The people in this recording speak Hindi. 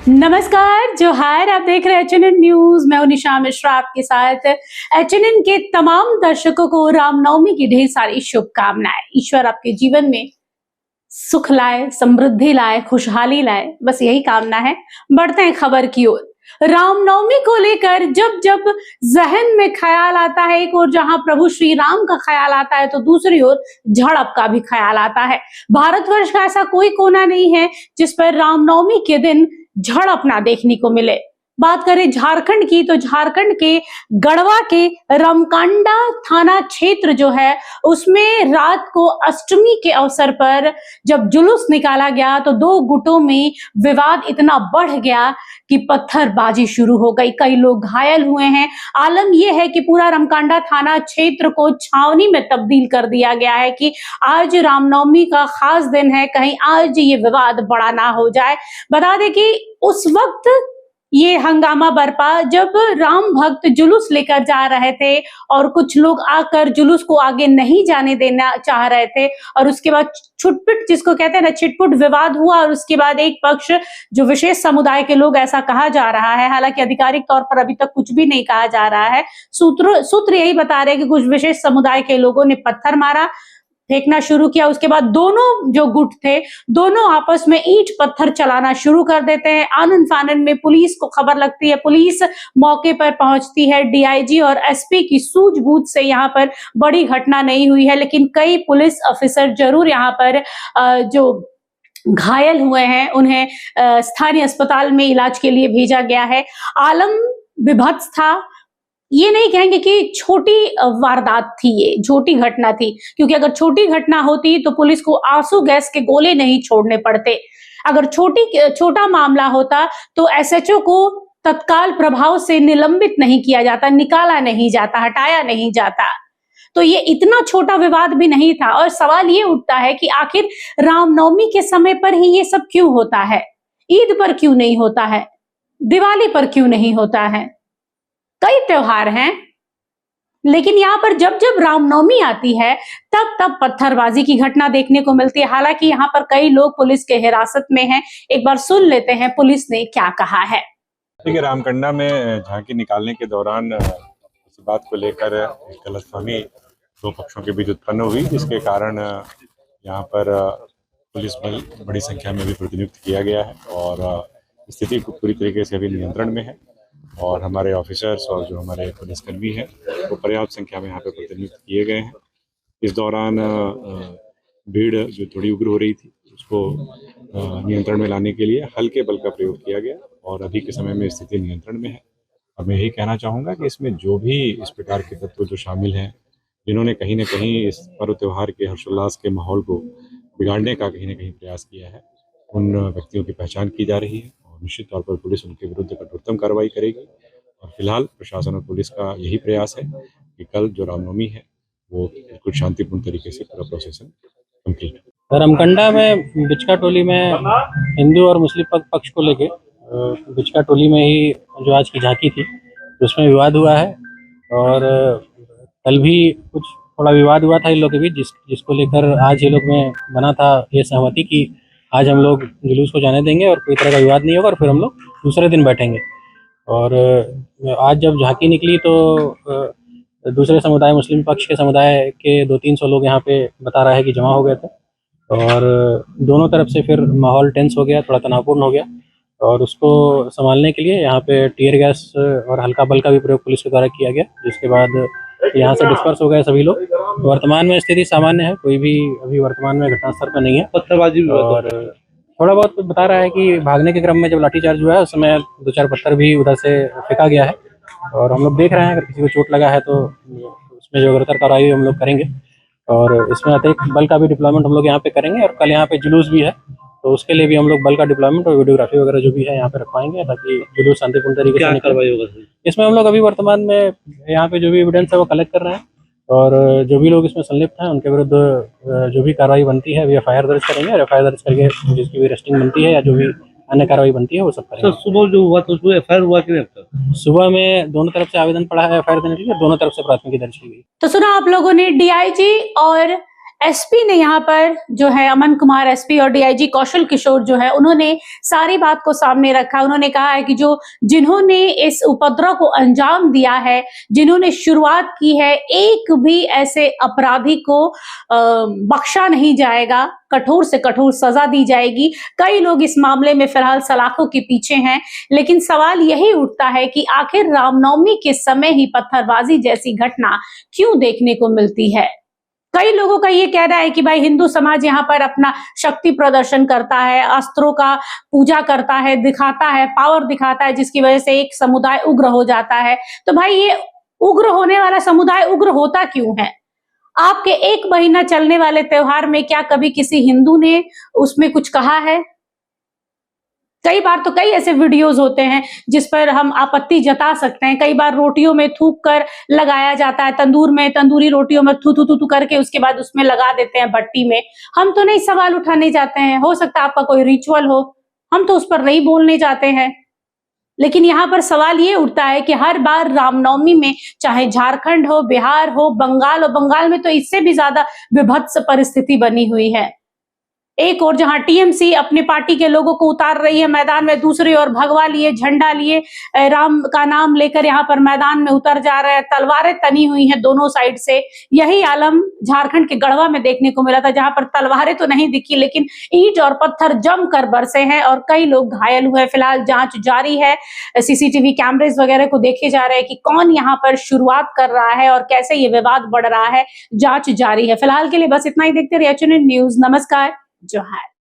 नमस्कार, जोहार। आप देख रहे हैं एचएनएन न्यूज। मैं हूं निशा मिश्रा आपके साथ। एचएनएन के तमाम दर्शकों को रामनवमी की ढेर सारी शुभकामनाएं। ईश्वर आपके जीवन में सुख लाए, समृद्धि लाए, खुशहाली लाए, बस यही कामना है। बढ़ते हैं खबर की ओर। रामनवमी को लेकर जब जब जहन में ख्याल आता है, एक और जहां प्रभु श्री राम का ख्याल आता है तो दूसरी ओर झड़प का भी ख्याल आता है। भारतवर्ष का ऐसा कोई कोना नहीं है जिस पर रामनवमी के दिन झड़प ना देखने को मिले। बात करें झारखंड की तो झारखंड के गढ़वा के रामकांडा थाना क्षेत्र जो है उसमें रात को अष्टमी के अवसर पर जब जुलूस निकाला गया तो दो गुटों में विवाद इतना बढ़ गया कि पत्थरबाजी शुरू हो गई। कई लोग घायल हुए हैं। आलम यह है कि पूरा रामकांडा थाना क्षेत्र को छावनी में तब्दील कर दिया गया है कि आज रामनवमी का खास दिन है, कहीं आज ये विवाद बड़ा ना हो जाए। बता दें कि उस वक्त ये हंगामा बरपा जब राम भक्त जुलूस लेकर जा रहे थे और कुछ लोग आकर जुलूस को आगे नहीं जाने देना चाह रहे थे और उसके बाद छुटपुट, जिसको कहते हैं ना, छिटपुट विवाद हुआ और उसके बाद एक पक्ष जो विशेष समुदाय के लोग, ऐसा कहा जा रहा है, हालांकि आधिकारिक तौर पर अभी तक कुछ भी नहीं कहा जा रहा है, सूत्र यही बता रहे हैं कि कुछ विशेष समुदाय के लोगों ने पत्थर मारा, फेंकना शुरू किया। उसके बाद दोनों जो गुट थे दोनों आपस में ईंट पत्थर चलाना शुरू कर देते हैं। आनन फानन में पुलिस को खबर लगती है, पुलिस मौके पर पहुंचती है। डीआईजी और एसपी की सूझबूझ से यहाँ पर बड़ी घटना नहीं हुई है, लेकिन कई पुलिस ऑफिसर जरूर यहाँ पर जो घायल हुए हैं उन्हें स्थानीय अस्पताल में इलाज के लिए भेजा गया है। आलम विभत्स था। ये नहीं कहेंगे कि छोटी वारदात थी, ये छोटी घटना थी, क्योंकि अगर छोटी घटना होती तो पुलिस को आंसू गैस के गोले नहीं छोड़ने पड़ते। अगर छोटा मामला होता तो एसएचओ को तत्काल प्रभाव से निलंबित नहीं किया जाता, निकाला नहीं जाता, हटाया नहीं जाता। तो ये इतना छोटा विवाद भी नहीं था। और सवाल ये उठता है कि आखिर रामनवमी के समय पर ही ये सब क्यों होता है? ईद पर क्यों नहीं होता है? दिवाली पर क्यों नहीं होता है? कई त्योहार हैं, लेकिन यहाँ पर जब जब रामनवमी आती है तब तब पत्थरबाजी की घटना देखने को मिलती है। हालांकि यहाँ पर कई लोग पुलिस के हिरासत में हैं। एक बार सुन लेते हैं पुलिस ने क्या कहा है। देखिए, रामकंडा में झांकी निकालने के दौरान इस बात को लेकर गलतफहमी दो पक्षों के बीच उत्पन्न हुई, जिसके कारण यहाँ पर पुलिस बल बड़ी संख्या में भी प्रतिनियुक्त किया गया है और स्थिति पूरी तरीके से अभी नियंत्रण में है और हमारे ऑफिसर्स और जो हमारे पुलिसकर्मी हैं वो पर्याप्त संख्या में यहाँ पे प्रतिनियुक्त किए गए हैं। इस दौरान भीड़ जो थोड़ी उग्र हो रही थी उसको नियंत्रण में लाने के लिए हल्के बल का प्रयोग किया गया और अभी के समय में स्थिति नियंत्रण में है। और मैं यही कहना चाहूँगा कि इसमें जो भी इस प्रकार के तत्व जो शामिल हैं, जिन्होंने कहीं ना कहीं इस पर्व त्यौहार के हर्षोल्लास के माहौल को बिगाड़ने का कहीं ना कहीं प्रयास किया है, उन व्यक्तियों की पहचान की जा रही है और निश्चित तौर पर पुलिस उनके विरुद्ध कठोरतम कार्रवाई करेगी। और फिलहाल प्रशासन और पुलिस का यही प्रयास है कि कल जो रामनवमी है वो बिल्कुल शांतिपूर्ण तरीके से पूरा प्रोसेसन कंप्लीट हो। रामकंडा में बिचका टोली में हिंदू और मुस्लिम पक्ष को लेके बिचका टोली में ही जो आज की झांकी थी उसमें विवाद हुआ है और कल भी कुछ थोड़ा विवाद हुआ था इन लोग के बीच, जिसको लेकर आज ये लोग में बना था ये सहमति कि आज हम लोग जुलूस को जाने देंगे और कोई तरह का विवाद नहीं होगा और फिर हम लोग दूसरे दिन बैठेंगे। और आज जब झांकी निकली तो दूसरे समुदाय, मुस्लिम पक्ष के समुदाय के 200-300 लोग यहाँ पे बता रहा है कि जमा हो गए थे और दोनों तरफ से फिर माहौल टेंस हो गया, थोड़ा तनावपूर्ण हो गया और उसको संभालने के लिए यहाँ पे टीयर गैस और हल्का बल का भी प्रयोग पुलिस के द्वारा किया गया, जिसके बाद यहाँ से डिस्पर्स हो गए सभी लोग। वर्तमान में स्थिति सामान्य है, कोई भी अभी वर्तमान में घटनास्थल पर नहीं है। पत्थरबाजी और थोड़ा बहुत बता रहा है कि भागने के क्रम में जब लाठीचार्ज हुआ है उस समय 2-4 पत्थर भी उधर से फेंका गया है और हम लोग देख रहे हैं अगर किसी को चोट लगा है तो उसमें जो अग्रतर कार्रवाई हम लोग करेंगे और इसमें अतिरिक्त बल का भी डिप्लॉयमेंट हम लोग यहाँ पे करेंगे और कल यहाँ पे जुलूस भी है तो उसके लिए भी हम लोग बल का डिप्लॉयमेंट और वीडियोग्राफी वगैरह जो भी है यहाँ पे रखवाएंगे ताकि जुलूस शांतिपूर्ण तरीके से कार्रवाई होगा। इसमें हम लोग अभी वर्तमान में यहाँ पे जो भी एविडेंस है वो कलेक्ट कर रहे हैं और जो भी लोग इसमें संलिप्त हैं उनके विरुद्ध जो भी कार्रवाई बनती है एफआईआर दर्ज करेंगे और एफआईआर दर्ज करके जिसकी भी अरेस्टिंग बनती है या जो भी अन्य कार्रवाई बनती है वो सब करेंगे। सुबह जो हुआ तो उसमें एफआईआर हुआ कि नहीं? सुबह में दोनों तरफ से आवेदन पड़ा है एफआईआर देने के लिए, दोनों तरफ से प्राथमिकी दर्ज की गई। तो सुना आप लोगों ने डीआईजी और एसपी ने यहाँ पर जो है अमन कुमार एसपी और डीआईजी कौशल किशोर जो है उन्होंने सारी बात को सामने रखा। उन्होंने कहा है कि जिन्होंने इस उपद्रव को अंजाम दिया है, जिन्होंने शुरुआत की है, एक भी ऐसे अपराधी को बख्शा नहीं जाएगा, कठोर से कठोर सजा दी जाएगी। कई लोग इस मामले में फिलहाल सलाखों के पीछे हैं, लेकिन सवाल यही उठता है कि आखिर रामनवमी के समय ही पत्थरबाजी जैसी घटना क्यों देखने को मिलती है। कई लोगों का ये कहना है कि भाई हिंदू समाज यहाँ पर अपना शक्ति प्रदर्शन करता है, अस्त्रों का पूजा करता है, दिखाता है, पावर दिखाता है, जिसकी वजह से एक समुदाय उग्र हो जाता है। तो भाई ये उग्र होने वाला समुदाय उग्र होता क्यों है? आपके 1 महीना चलने वाले त्योहार में क्या कभी किसी हिंदू ने उसमें कुछ कहा है? कई बार तो कई ऐसे वीडियोस होते हैं जिस पर हम आपत्ति जता सकते हैं। कई बार रोटियों में थूक कर लगाया जाता है, तंदूर में तंदूरी रोटियों में थू थू थू थू करके उसके बाद उसमें लगा देते हैं भट्टी में। हम तो नहीं सवाल उठाने जाते हैं, हो सकता है आपका कोई रिचुअल हो, हम तो उस पर नहीं बोलने जाते हैं। लेकिन यहाँ पर सवाल ये उठता है कि हर बार रामनवमी में चाहे झारखंड हो, बिहार हो, बंगाल हो, बंगाल में तो इससे भी ज्यादा विभत्स परिस्थिति बनी हुई है। एक और जहां टीएमसी अपनी पार्टी के लोगों को उतार रही है मैदान में, दूसरी ओर भगवा लिए, झंडा लिए, राम का नाम लेकर यहाँ पर मैदान में उतर जा रहे हैं, तलवारें तनी हुई हैं दोनों साइड से। यही आलम झारखंड के गढ़वा में देखने को मिला था, जहां पर तलवारें तो नहीं दिखी लेकिन ईंट और पत्थर जमकर बरसे हैं और कई लोग घायल हुए। फिलहाल जांच जारी है, सीसीटीवी कैमरेज वगैरह को देखे जा रहे हैं कि कौन यहाँ पर शुरुआत कर रहा है और कैसे ये विवाद बढ़ रहा है। जांच जारी है। फिलहाल के लिए बस इतना ही। देखते रहिए एचएनएन न्यूज। नमस्कार। जोहार।